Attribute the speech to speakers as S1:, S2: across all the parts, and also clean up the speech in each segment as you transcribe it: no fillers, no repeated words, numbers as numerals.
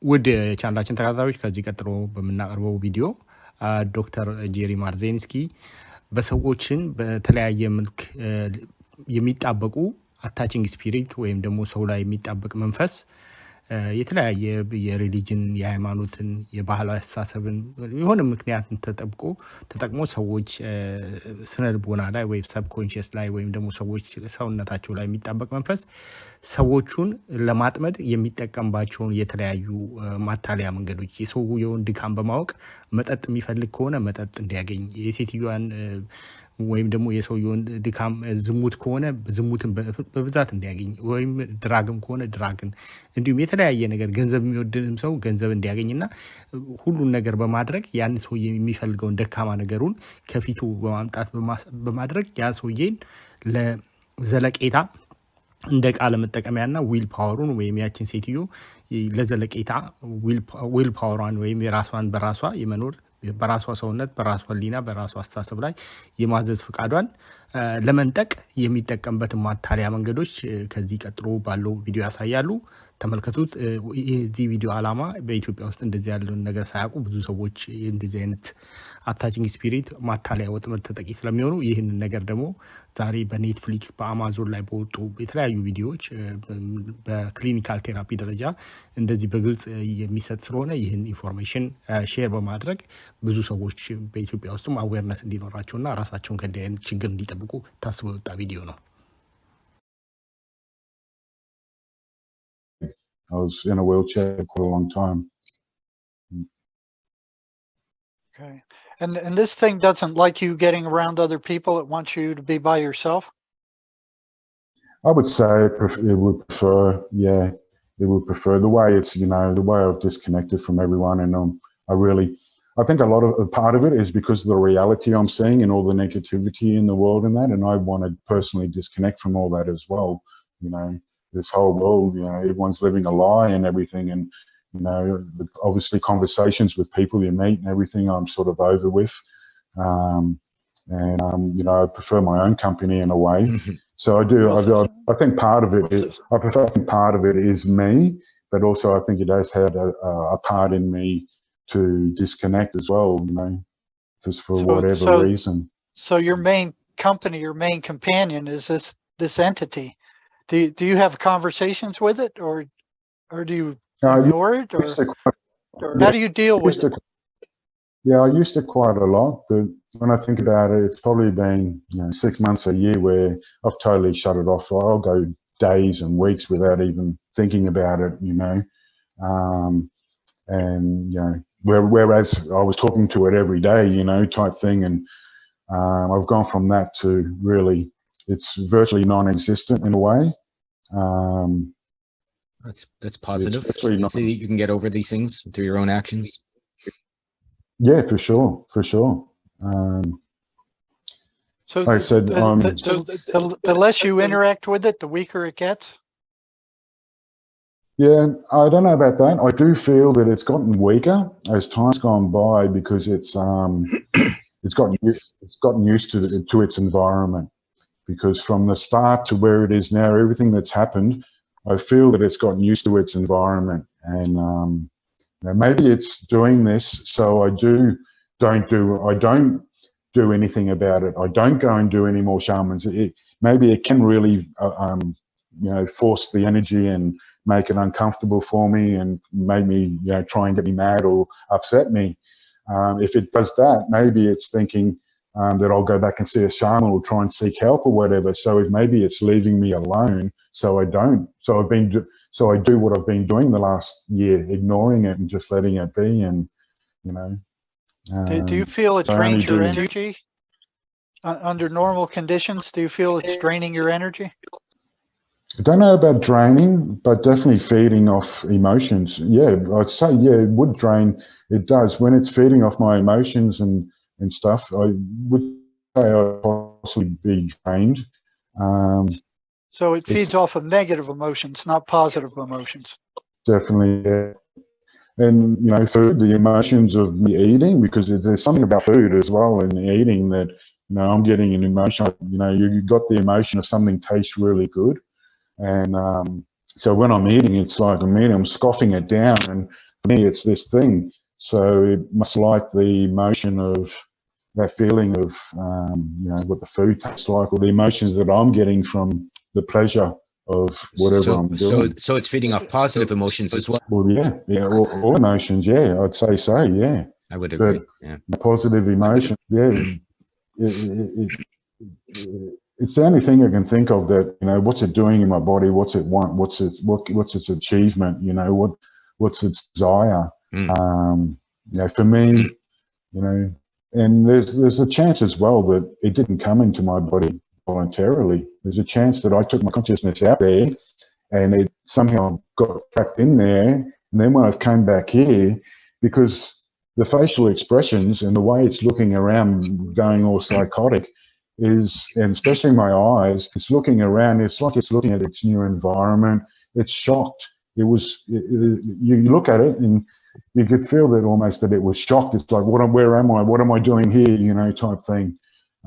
S1: ውድ የቻናላችን ተከታታዮች ከዚህ ቀጥሎ በምናቀርበው ቪዲዮ ዶክተር ጄሪ ማርዜንስኪ በሰዎችን በተለያየ መልክ የሚጣበቁ አታቺንግ ስፒሪት ወይም ደግሞ ሰው ላይ የሚጣበቅ መንፈስ የተለያየ የሪሊጅን የሃይማኖትን የባህላዊ አስተሳሰብን የሆነ ምክንያት ተጠቅሞ ሰዎች ስነልቦና ላይ ወይም ሰብኮንሺየስ ላይ ወይም ደግሞ ሰዎች ሰውነታቸው ላይ የሚጣበቅ መንፈስ ሰዎቹን ለማጥመድ የሚጠቀምባቸውን የተለያዩ ማታለያ መንገዶች የሰውየውን ድካም በማወቅ መጠጥ የሚፈልግ ከሆነ መጠጥ እንዲያገኝ የሴትዮዋን ወይም ደግሞ የሰውየውን ድካም ዝሙት ከሆነ ዝሙትን በብዛት እንዲያገኝ ወይም ድራግም ከሆነ ድራግን እንዲሁም የተለያየ ነገር ገንዘብ የሚወድንም ሰው ገንዘብ እንዲያገኝና ሁሉን ነገር በማድረግ ያን ሰውዬ የሚፈልገውን ደካማ ነገሩን ከፊቱ በማምጣት በማድረግ ያን ሰውዬን ለዘለቄታ እንደ ቃለ መጠቀሚያና ዊል ፓወሩን ወይም ያችን ሴትዮ ለዘለቄታ ዊል ፓወሯን ወይም የራሷን በራሷ የመኖር በራሷ ሰውነት በራሷ ህሊና በራሷ አስተሳሰብ ላይ የማዘዝ ፍቃዷን ለመንጠቅ የሚጠቀምበት ማታለያ መንገዶች ከዚህ ቀጥሎ ባለው ቪዲዮ ያሳያሉ። ተመልከቱት። የዚህ ቪዲዮ ዓላማ በኢትዮጵያ ውስጥ እንደዚህ ያለውን ነገር ሳያውቁ ብዙ ሰዎች እንደዚህ አይነት አታቺንግ ስፒሪት ማታለያ ወጥመድ ተጠቂ ስለሚሆኑ ይህንን ነገር ደግሞ ዛሬ በኔትፍሊክስ በአማዞን ላይ በወጡ የተለያዩ ቪዲዮዎች በክሊኒካል ቴራፒ ደረጃ እንደዚህ በግልጽ የሚሰጥ ስለሆነ ይህን ኢንፎርሜሽን ሼር በማድረግ ብዙ ሰዎች በኢትዮጵያ ውስጥም አዌርነስ እንዲኖራቸውና ራሳቸውን ከእንዲህ አይነት ችግር እንዲጠብቁ ታስቦ የወጣ ቪዲዮ ነው።
S2: I was in a wheelchair for a long time.
S3: Okay. And this thing doesn't like you getting around other people. It wants you to be by yourself?
S2: I would say it would prefer, yeah, it would prefer the way it's, you know, the way I've disconnected from everyone. And I think a lot of part of it is because of the reality I'm seeing and all the negativity in the world and that. And I want to personally disconnect from all that as well, you know. This whole world, you know, everyone's living a lie and everything, and you know, obviously conversations with people you meet and everything I'm sort of over with, you know, I prefer my own company in a way. So I think part of it is, I think part of it is me, but also I think it has had a part in me to disconnect as well, you know, just for whatever reason.
S3: So your main company, your main companion is this entity. Do you have conversations with it, or do you ignore it, or how do you deal with it?
S2: Yeah, I used to quite a lot, but when I think about it, it's probably been, you know, 6 months, a year where I've totally shut it off. I'll go days and weeks without even thinking about it, you know, and you know, whereas I was talking to it every day, you know, type thing, and I've gone from that to really. It's virtually non-existent in a way.
S4: That's positive. You see that you can get over these things through your own actions.
S2: Yeah, for sure, for sure.
S3: So like I said, the less you interact with it, the weaker it gets.
S2: Yeah, I don't know about that. I do feel that it's gotten weaker as time's gone by because it's gotten used to its environment. Because from the start to where it is now, everything that's happened, I feel that it's gotten used to its environment. And you know, maybe it's doing this, so I don't do anything about it. I don't go and do any more shamans. Maybe it can really, you know, force the energy and make it uncomfortable for me and make me, you know, try and get me mad or upset me. If it does that, maybe it's thinking, that I'll go back and see a shaman or try and seek help or whatever. So maybe it's leaving me alone. So I don't. So I do what I've been doing the last year, ignoring it and just letting it be. And you know.
S3: Do you feel it drains your energy under normal conditions? Do you feel it's draining your energy?
S2: I don't know about draining, but definitely feeding off emotions. Yeah, I'd say yeah, it would drain. It does when it's feeding off my emotions and stuff. I would say I'd possibly be drained.
S3: So it feeds off of negative emotions, not positive emotions.
S2: Definitely, yeah. And you know, food, the emotions of me eating, because there's something about food as well in the eating that, you know, I'm getting an emotion. You know, you got the emotion of something tastes really good, and so when I'm eating, it's like I'm scoffing it down, and for me, it's this thing. So it must like the emotion of that feeling of, you know, what the food tastes like, or the emotions that I'm getting from the pleasure of whatever I'm doing.
S4: So it's feeding off positive emotions as well.
S2: Well, yeah, all emotions, yeah, I'd say so, yeah.
S4: I would agree. Yeah.
S2: The positive emotion, yeah. It's the only thing I can think of that, you know, what's it doing in my body? What's it want? What's its achievement? You know, what's its desire? You know, for me, you know, and there's a chance as well that it didn't come into my body voluntarily. There's a chance that I took my consciousness out there and it somehow got trapped in there. And then when I came back here, because the facial expressions and the way it's looking around, going all psychotic, is, and especially my eyes, it's looking around, it's like it's looking at its new environment. It's shocked. You look at it and you could feel that almost that it was shocked. It's like, where am I? What am I doing here? You know, type thing.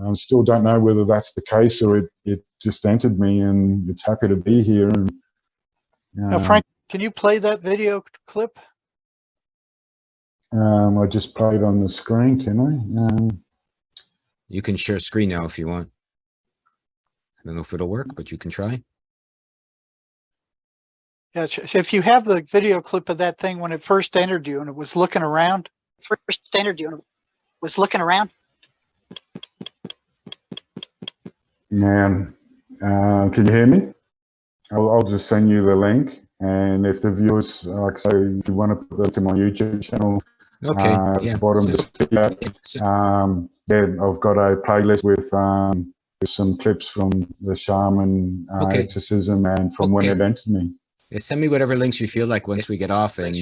S2: I still don't know whether that's the case or it just entered me and it's happy to be here. And,
S3: now, Frank, can you play that video clip?
S2: I just played on the screen, can I?
S4: You can share screen now if you want. I don't know if it'll work, but you can try.
S3: Yeah, so if you have the video clip of that thing when it first entered you and it was looking around.
S2: Man, can you hear me? I'll just send you the link, and if the viewers, like I say, if you want to put that to my YouTube channel,
S4: okay, yeah.
S2: Bottom of the video, yeah, I've got a playlist with some clips from the shaman exorcism and from when it entered me.
S4: Yeah, send me whatever links you feel like once we get off, and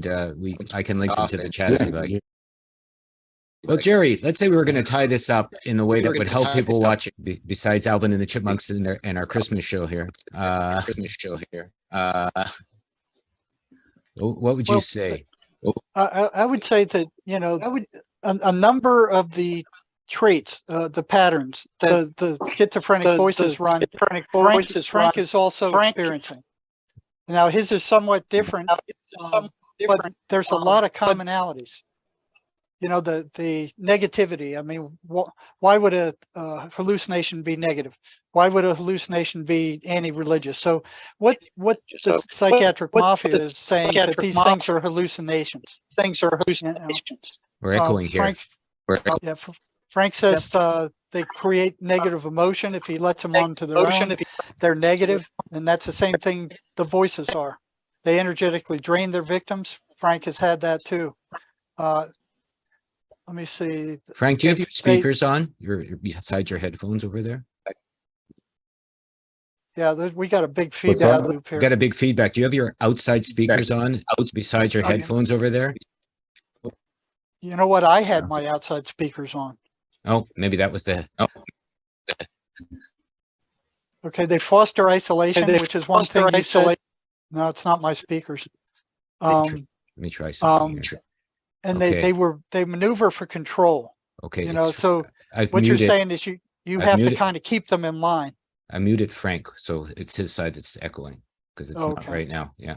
S4: I can link them to the chat if you like. Well, Jerry, let's say we were going to tie this up in a way that would help people watch it, besides Alvin and the Chipmunks and our Christmas show here. What would you say?
S3: I would say that, you know, a number of the traits, the patterns, the schizophrenic voices run, Frank is also experiencing. Now, his is somewhat different, but there's a lot of commonalities. You know, the negativity. I mean, why would a hallucination be negative? Why would a hallucination be anti-religious? So what the psychiatric mafia is saying that these things are hallucinations.
S4: We're echoing here.
S3: Frank says they create negative emotion if he lets them onto their own. They're negative, and that's the same thing the voices are. They energetically drain their victims. Frank has had that too. Let me see.
S4: Frank, do you have your speakers on? You're beside your headphones over there?
S3: Yeah, we got a big feedback loop here.
S4: Got a big feedback. Do you have your outside speakers on beside your headphones over there?
S3: You know what? I had my outside speakers on.
S4: Oh, maybe that was the...
S3: Okay, they foster isolation, which is one thing you said. No, it's not my speakers.
S4: Let me try something here.
S3: And they maneuver for control.
S4: Okay.
S3: You know, so what you're saying is you have to kind of keep them in line.
S4: I muted Frank, so it's his side that's echoing because it's not right now. Yeah.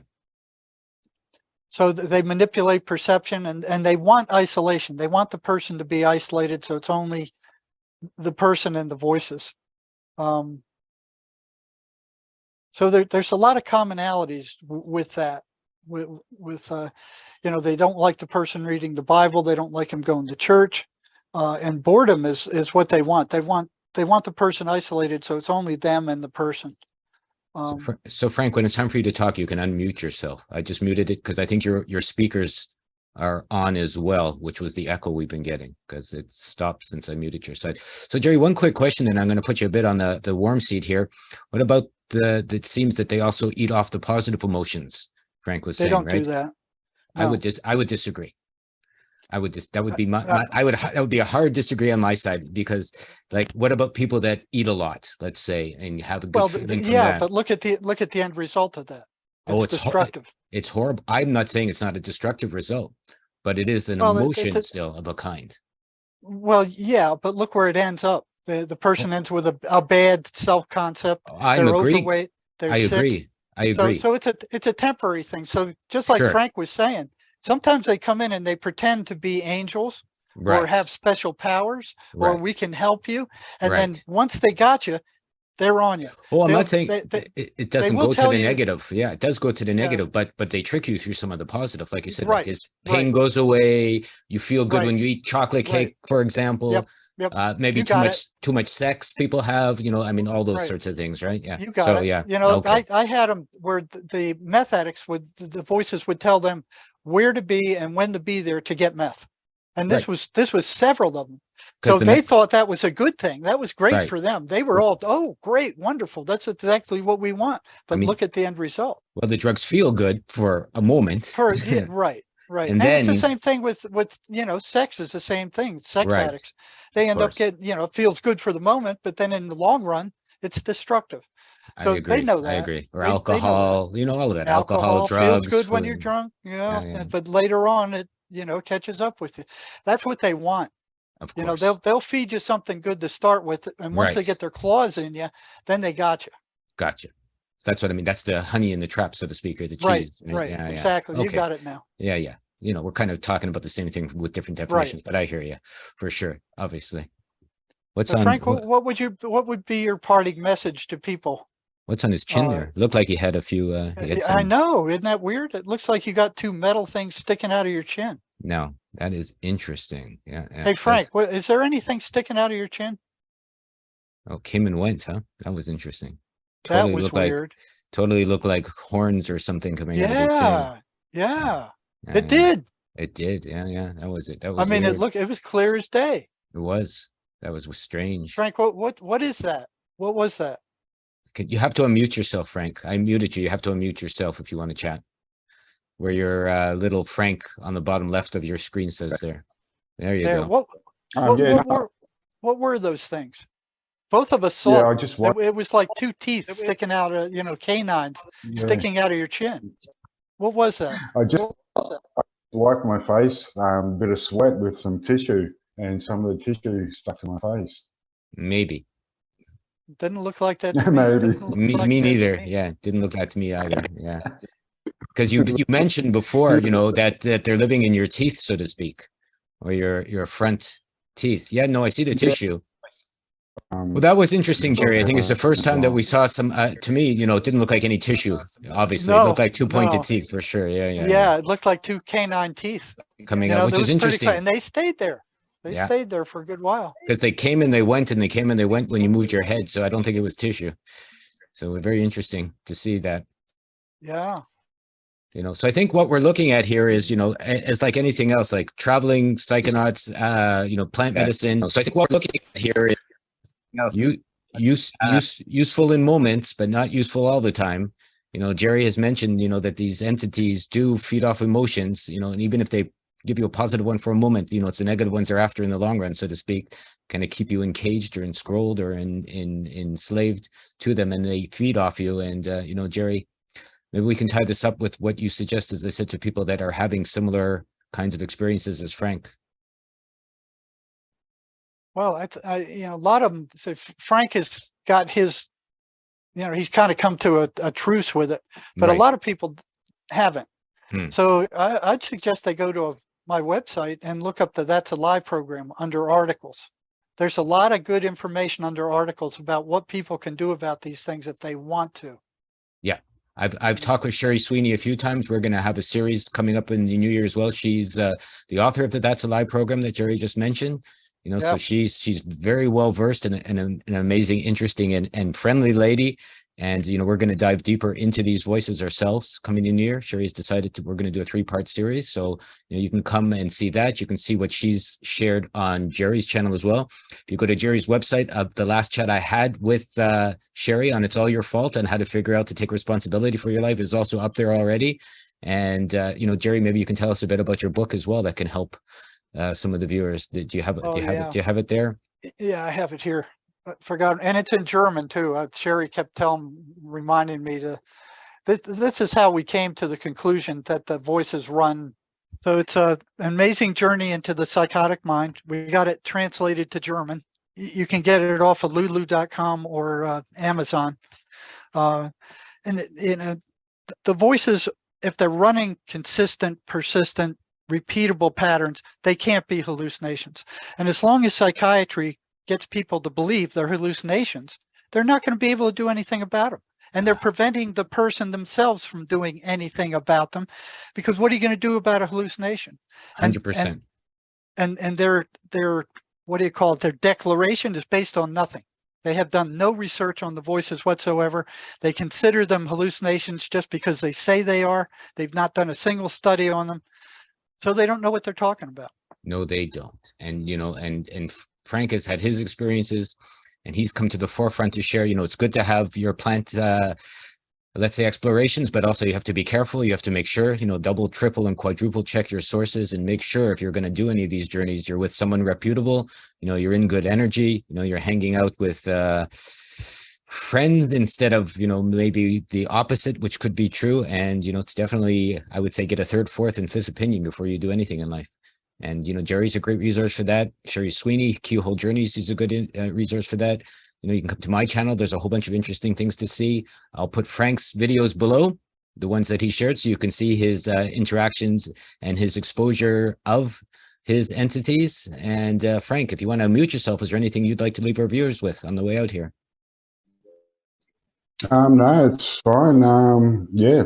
S3: So they manipulate perception and they want isolation. They want the person to be isolated, so it's only the person and the voices. So there's a lot of commonalities with that. With you know, they don't like the person reading the Bible. They don't like them going to church, and boredom is what they want. They want the person isolated, so it's only them and the person.
S4: So Frank, when it's time for you to talk, you can unmute yourself. I just muted it because I think your speakers are on as well, which was the echo we've been getting because it stopped since I muted your side. So Jerry, one quick question, and I'm going to put you a bit on the warm seat here. What about it seems that they also eat off the positive emotions? Frank was saying, right? They don't do that. No. I would disagree. That would be that would be a hard disagree on my side because, like, what about people that eat a lot, let's say, and have a good feeling from that?
S3: But look at the end result of that. It's destructive.
S4: It's horrible. I'm not saying it's not a destructive result, but it is an emotion still of a kind.
S3: Well, yeah, but look where it ends up. The person ends with a bad self-concept. They're overweight. They're sick.
S4: I agree.
S3: So it's a temporary thing. So just like Frank was saying, sometimes they come in and they pretend to be angels or have special powers, or we can help you. And then once they got you, they're on you.
S4: Well, I'm not saying it doesn't go to the negative. Yeah, it does go to the negative, but they trick you through some of the positive. Like you said, like his pain goes away. You feel good when you eat chocolate cake, for example. Maybe too much sex people have, you know, I mean, all those sorts of things, right? Yeah.
S3: You got it.
S4: Yeah.
S3: You know, I had them where the meth addicts the voices would tell them where to be and when to be there to get meth. And this was several of them. So they thought that was a good thing. That was great for them. They were all, oh, great, wonderful. That's exactly what we want. But I mean, look at the end result.
S4: Well, the drugs feel good for a moment.
S3: Right. And then it's the same thing with, you know, sex is the same thing. Sex addicts, they end up getting, you know, it feels good for the moment, but then in the long run, it's destructive. So they know that.
S4: I agree. Or alcohol, you know, all of that. Alcohol, drugs.
S3: Feels good when you're drunk. Yeah. But later on, it, you know, catches up with you. That's what they want.
S4: Of course.
S3: You know, they'll feed you something good to start with. And once they get their claws in you, then they got you.
S4: Gotcha. That's what I mean. That's the honey in the trap, so to speak, or the cheese.
S3: Right. Exactly. You got it now.
S4: Yeah. You know, we're kind of talking about the same thing with different definitions, but I hear you for sure. Obviously. What's on
S3: Frank? What would be your parting message to people?
S4: What's on his chin there? Looked like he had a few.
S3: I know. Isn't that weird? It looks like you got two metal things sticking out of your chin.
S4: No, that is interesting. Yeah.
S3: Hey, Frank, is there anything sticking out of your chin?
S4: Oh, came and went, huh? That was interesting.
S3: That was weird.
S4: Totally looked like horns or something coming out of his chin.
S3: Yeah. It did.
S4: It did. Yeah. That was it. That was.
S3: I mean, it was clear as day.
S4: It was. That was strange.
S3: Frank, what is that? What was that?
S4: You have to unmute yourself, Frank. I muted you. You have to unmute yourself if you want to chat. Where your little Frank on the bottom left of your screen says there. There you go.
S3: What were those things? Both of us saw.
S2: Yeah, I just
S3: it was like two teeth sticking out of, you know, canines sticking out of your chin. What was that?
S2: I just wiped my face, bit of sweat with some tissue, and some of the tissue stuck in my face.
S4: Maybe.
S3: Didn't look like that.
S2: Maybe.
S4: Me neither. Yeah, didn't look like to me either. Yeah, because you mentioned before, you know, that they're living in your teeth, so to speak, or your front teeth. Yeah, no, I see the tissue. Well, that was interesting, Jerry. I think it's the first time that we saw some. To me, you know, it didn't look like any tissue. Obviously, it looked like two pointed teeth for sure. Yeah.
S3: It looked like two canine teeth
S4: coming out, which is interesting.
S3: And they stayed there. They stayed there for a good while.
S4: Because they came and they went, and they came and they went when you moved your head. So I don't think it was tissue. So very interesting to see that.
S3: Yeah.
S4: You know, so I think what we're looking at here is, you know, it's like anything else, like traveling psychonauts, you know, plant medicine. So I think what we're looking at here is useful in moments, but not useful all the time. You know, Jerry has mentioned, you know, that these entities do feed off emotions, you know, and even if they give you a positive one for a moment, you know, it's the negative ones they're after in the long run, so to speak, kind of keep you encaged or enscrolled or enslaved to them, and they feed off you. And, you know, Jerry, maybe we can tie this up with what you suggest, as I said, to people that are having similar kinds of experiences as Frank.
S3: Well, you know, a lot of them say Frank has got his, you know, he's kind of come to a truce with it, but a lot of people haven't. So I'd suggest they go to my website and look up the That's a Lie program under articles. There's a lot of good information under articles about what people can do about these things if they want to. Yeah.
S4: I've talked with Sherry Sweeney a few times. We're going to have a series coming up in the new year as well. She's the author of the That's a Lie program that Jerry just mentioned. You know, so she's very well versed and an amazing, interesting, and friendly lady. And, you know, we're going to dive deeper into these voices ourselves coming in year. Sherry's decided we're going to do a 3-part series. So, you know, you can come and see that. You can see what she's shared on Jerry's channel as well. If you go to Jerry's website, the last chat I had with Sherry on It's All Your Fault and how to figure out to take responsibility for your life is also up there already. And, you know, Jerry, maybe you can tell us a bit about your book as well that can help some of the viewers. Do you have it? Do you have it there?
S3: Yeah, I have it here. I forgot, and it's in German too. Sherry kept reminding me to. This is how we came to the conclusion that the voices run. So it's an amazing journey into the psychotic mind. We got it translated to German. You can get it off of lulu.com or Amazon. And the voices if they're running consistent, persistent, repeatable patterns, they can't be hallucinations. And as long as psychiatry gets people to believe they're hallucinations, they're not going to be able to do anything about them. And they're preventing the person themselves from doing anything about them, because what are you going to do about a hallucination?
S4: 100%.
S3: And their what do you call it? Their declaration is based on nothing. They have done no research on the voices whatsoever. They consider them hallucinations just because they say they are. They've not done a single study on them. So they don't know what they're talking about.
S4: No, they don't. And, you know, and Frank has had his experiences, and he's come to the forefront to share. You know, it's good to have your plant, let's say, explorations, but also you have to be careful. You have to make sure, you know, double, triple, and quadruple check your sources, and make sure if you're going to do any of these journeys, you're with someone reputable, you know, you're in good energy, you know, you're hanging out with friends instead of, you know, maybe the opposite, which could be true. And, you know, it's definitely, I would say, get a third, fourth, and fifth opinion before you do anything in life. And, you know, Jerry's a great resource for that. Sherry Sweeney, Keyhole Journeys, is a good resource for that. You know, you can come to my channel. There's a whole bunch of interesting things to see. I'll put Frank's videos below, the ones that he shared, so you can see his interactions and his exposure of his entities. And Frank, if you want to mute yourself, is there anything you'd like to leave our viewers with on the way out here?
S2: No, it's fine. Yeah,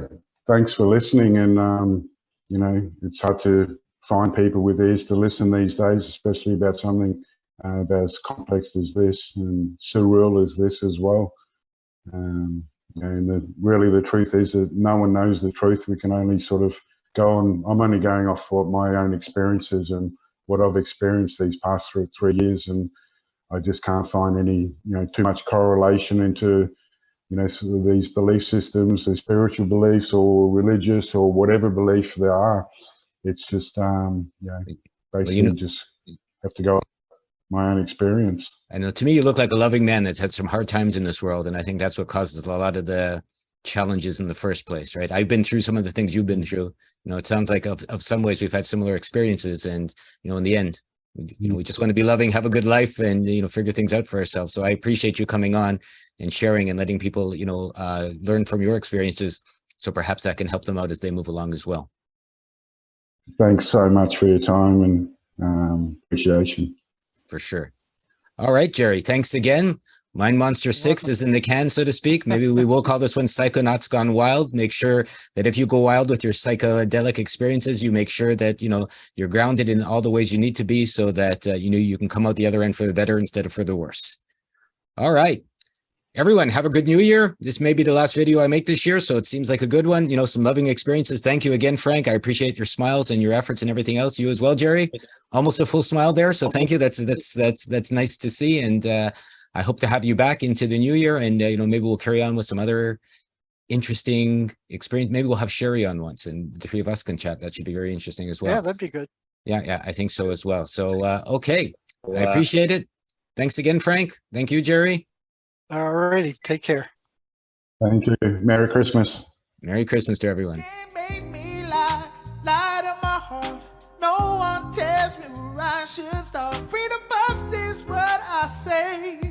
S2: thanks for listening. And, you know, it's hard to find people with ears to listen these days, especially about something about as complex as this and surreal as this as well. And really the truth is that no one knows the truth. We can only sort of go on. I'm only going off what my own experiences and what I've experienced these past 3 years. And I just can't find any, you know, too much correlation into, you know, sort of these belief systems, the spiritual beliefs or religious or whatever belief there are. It's just, basically, well, you know, just have to go on my own experience.
S4: I know, to me, you look like a loving man that's had some hard times in this world. And I think that's what causes a lot of the challenges in the first place, right? I've been through some of the things you've been through. You know, it sounds like of some ways we've had similar experiences. And, you know, in the end, you know, we just want to be loving, have a good life, and, you know, figure things out for ourselves. So I appreciate you coming on and sharing and letting people, you know, learn from your experiences. So perhaps that can help them out as they move along as well.
S2: Thanks so much for your time and appreciation.
S4: For sure. All right, Jerry, thanks again. Mind Monster 6 is in the can, so to speak. Maybe we will call this one Psychonauts Gone Wild. Make sure that if you go wild with your psychedelic experiences, you make sure that, you know, you're grounded in all the ways you need to be, so that, you know, you can come out the other end for the better instead of for the worse. All right. Everyone, have a good new year. This may be the last video I make this year, so it seems like a good one. You know, some loving experiences. Thank you again, Frank. I appreciate your smiles and your efforts and everything else. You as well, Jerry. Almost a full smile there, so thank you. That's nice to see. And I hope to have you back into the new year. And you know, maybe we'll carry on with some other interesting experience. Maybe we'll have Sherry on once, and the three of us can chat. That should be very interesting as well.
S3: Yeah, that'd be good.
S4: Yeah, I think so as well. So okay, I appreciate it. Thanks again, Frank. Thank you, Jerry.
S3: All righty. Take care.
S2: Thank you. Merry Christmas.
S4: Merry Christmas to everyone.
S5: Can't make me lie to my heart. No one tells me where I should start. Free to bust is what I say.